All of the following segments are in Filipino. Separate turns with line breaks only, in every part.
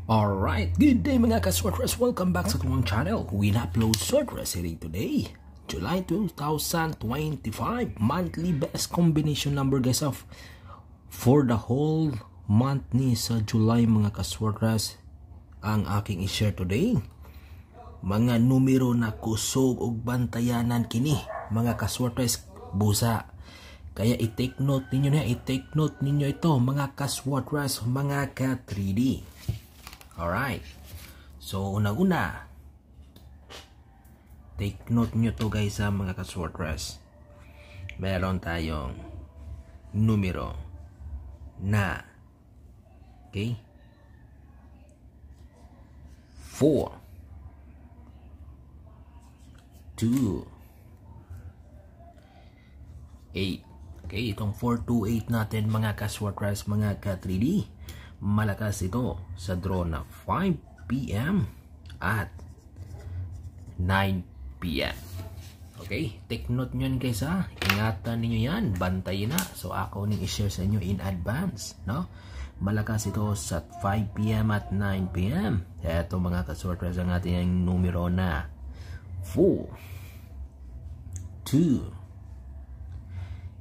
Alright, good day mga ka-Sortress. Welcome back sa ating channel. We upload Sortress Series today, July 2025. Monthly best combination number guys of for the whole month ni sa July mga ka-Sortress. Ang aking i-share today, mga numero na kusog og bantayanan kini mga ka-Sortress busa. Kaya i-take note ninyo ito mga ka-Sortress, mga ka-3D. Alright, so unang-una, take note nyo to guys sa mga ka-Sortress. Meron tayong numero na, okay, 4, 2, 8. Okay, itong 4, 2, 8 natin mga ka-Sortress, mga ka-3D. Malakas ito sa draw na 5 PM at 9 PM. Okay, take note nyo yan guys ha. Ingatan ninyo yan, bantayin na. So ako ning i-share sa inyo in advance, no? Malakas ito sa 5 PM at 9 PM. Eto mga ka-Sortress ang ating numero na 4, 2,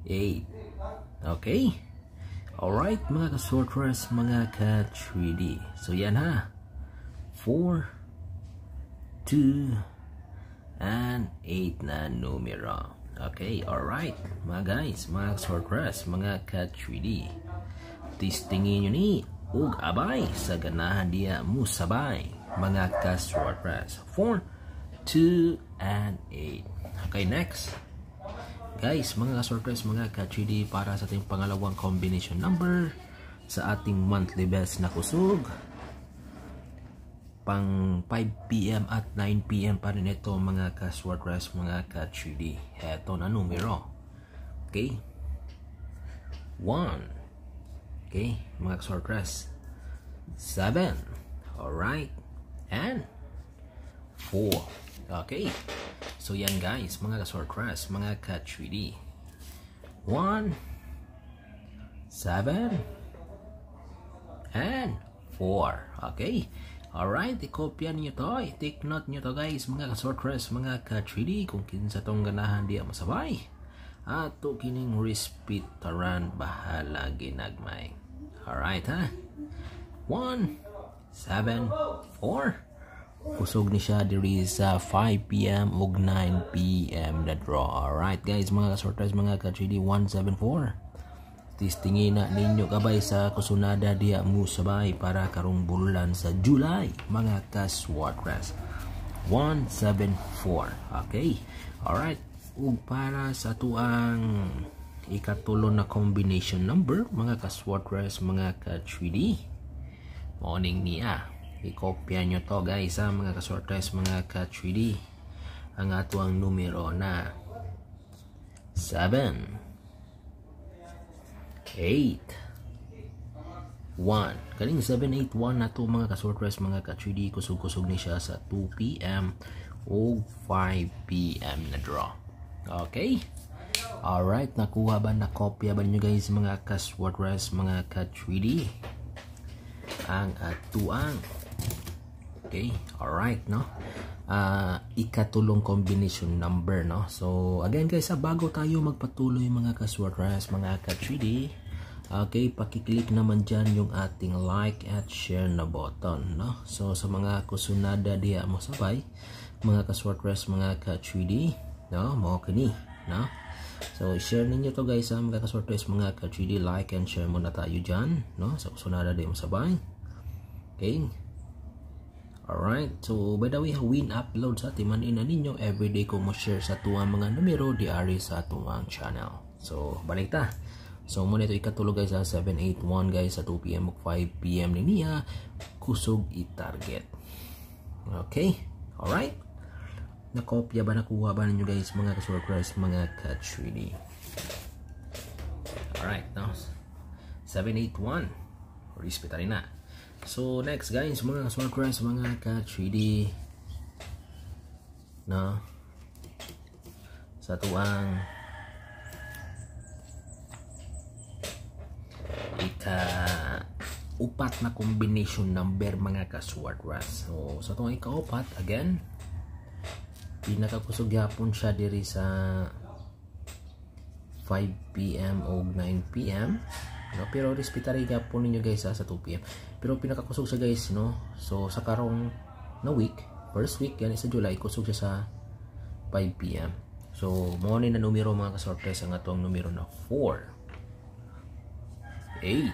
8. Okay? Alright mga ka-Sortress, mga ka-3D. So yan ha, 4, 2, and 8 na numero. Okay, alright mga guys, mga ka-Sortress, mga ka-3D. Tistingin nyo ni ug abay sa ganahan diya mo sabay mga ka-Sortress. 4, 2, and 8. Okay, next guys, mga ka-Sortress, mga ka-3D, para sa ating pangalawang combination number sa ating monthly best na kusog. Pang 5 PM at 9 PM pa rin ito mga ka-Sortress, mga ka-3D. Eto na numero. Okay? 1. Okay, mga ka-Sortress. 7. Alright. And 4. Okay. So yan guys, mga ka-Sortress, mga ka-3D. 1, 7, and 4. Okay. Alright, i-copy nyo to. I-take note nyo to guys, mga ka-Sortress, mga ka-3D. Kung kinsa tong ganahan diya masabay. Ato kining respetaran bahala ginagmay. Alright ha. 1, 7, 4. Kusog ni siya diri sa 5 PM ug 9 PM na draw. Alright guys, mga ka-Sortress, mga ka-3D, 174. Tistingin na ninyo kabay sa kusunada diya mo sabay para karong bulan sa July, mga ka-Sortress. 174. Okay. Alright. Ug para sa tuang ikatulo na combination number, mga ka-Sortress, mga ka-3D. Morning niya. I-kopya nyo to guys ha, mga ka-Sortress, mga ka-3D. Ang atuang numero na 7, 8, 1. Kaning 781 na to mga ka-Sortress, mga ka-3D. Kusog-kusog ni siya sa 2 PM o 5 PM na draw. Okay? Alright, nakuha ba, nakopya ba nyo guys mga ka-Sortress, mga ka-3D? Ang atuang, okay, alright, no? Ikatulong combination number, no? So, again guys, bago tayo magpatuloy mga ka-Sortress, mga ka-3D, okay, pakiclick naman dyan yung ating like at share na button, no? So, sa mga kusunada diya mo sabay, mga ka-Sortress, mga ka-3D, no? Mo kini, no? So, share ninyo to guys, mga ka-Sortress, mga ka-3D, like and share muna tayo dyan, no? Sa kusunada diya mo sabay. Okay. Alright. So, by the way, win upload sa timanin na ninyo. Everyday ko mo share sa tuwang mga numero diari sa tuwang channel. So, balik ta. So, muna ito ikatulog guys sa 781 guys sa 2 PM o 5 PM ni niya. Kusog i-target. Okay. Alright. Nakopya ba, nakuha ba ninyo guys mga ka-Sortress, mga ka-3D? Alright. Now, 781. Respect rin na. So next guys, mga ka-Sortress, mga ka-3D, no, sa tuang upat na combination number mga ka-sword rats. So sa itong ikaupat, again, pinakakusog yapon siya diri sa 5 PM o 9 PM. No? Pero respetary yapon ninyo guys sa 2 PM. Pero pinakakusog siya guys, no? So sa karong na week, first week yan sa July, kusog siya sa 5 PM. So mo ni na numero mga ka-sword rats ang atong numero na 4, 8,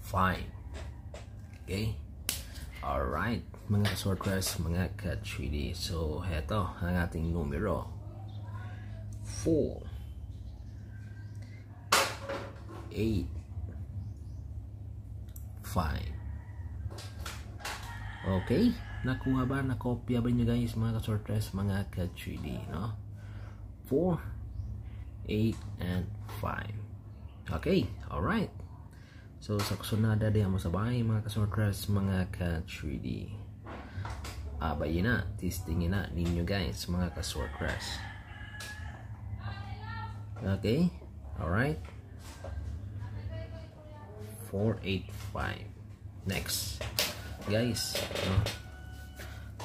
5. Okay? Alright, mga ka-sword rats, mga ka-3D. So, heto ang ating numero. 4, 8, 5. Okay? Nakuha ba? Nakopya ba nyo guys, mga ka-sword rats, mga ka-3D, no? 4, 8, and 5. Okay? Alright. So sa kasunada diha mo sabay mga ka-sword rats, mga ka-3D. Abayin na, testingin na ninyo guys mga ka-sword rats. Okay? Alright. 4, 8, 5. Next. Guys, no?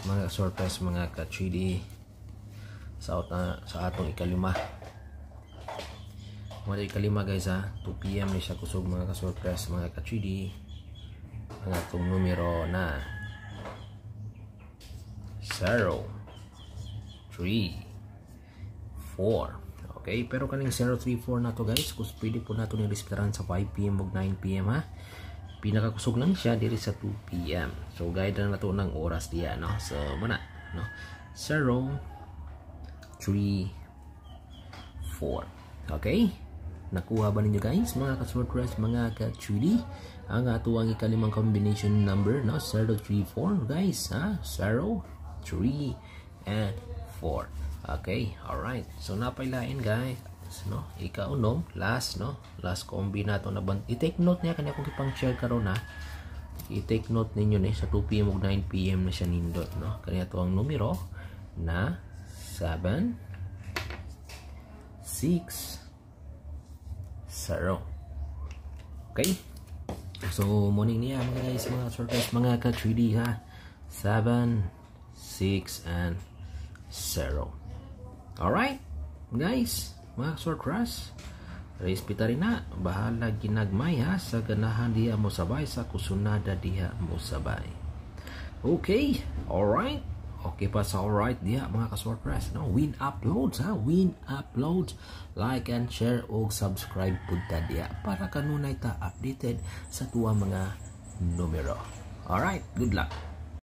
Mga ka-sword rats, mga ka-3D, sa atong ikalima. Mga ikalima guys ha, 2 PM ni siya kusog mga ka-sword rats, mga ka-3D. Ang atong numero na 0, 3, 4. Okay, pero kaning 0, 3, 4 na to guys, kus pwede po nato ni respetan sa 5 PM ug 9 PM ha. Pinakakusog lang siya diri sa 2 PM. So guide na nato ng oras diya, no? So muna, no? 0, 3, 4. Okay? Nakuha ba ninyo guys mga ka-sword rats, mga ka-3D ang ato ang ikalimang combination number, no? 0, 3, 4 guys ha. 0, 3, and 4. Okay, alright. So napailain guys, no? Ikaunom, last, no? Last combi nato na band. I-take note niya kanya kung ipang share karon na. I-take note ninyo ni sa 2 PM ug 9 PM na siya nindot, no? Kanya to ang numero na 7, 6, 0. Okay? So morning niya mga guys, mga surprise, mga ka-3D ha. 7, 6, and 0. Alright guys, mga surprise, respeta rin na, bahala ginagmay ha, sa ganahan diha mo sabay, sa kusunada diha mo sabay. Okay, alright. Okay pa sa alright diha mga ka-surprise, no? Win uploads ha, win uploads. Like and share o subscribe pud ta diha para kanunay ta updated sa tuwa mga numero. Alright, good luck.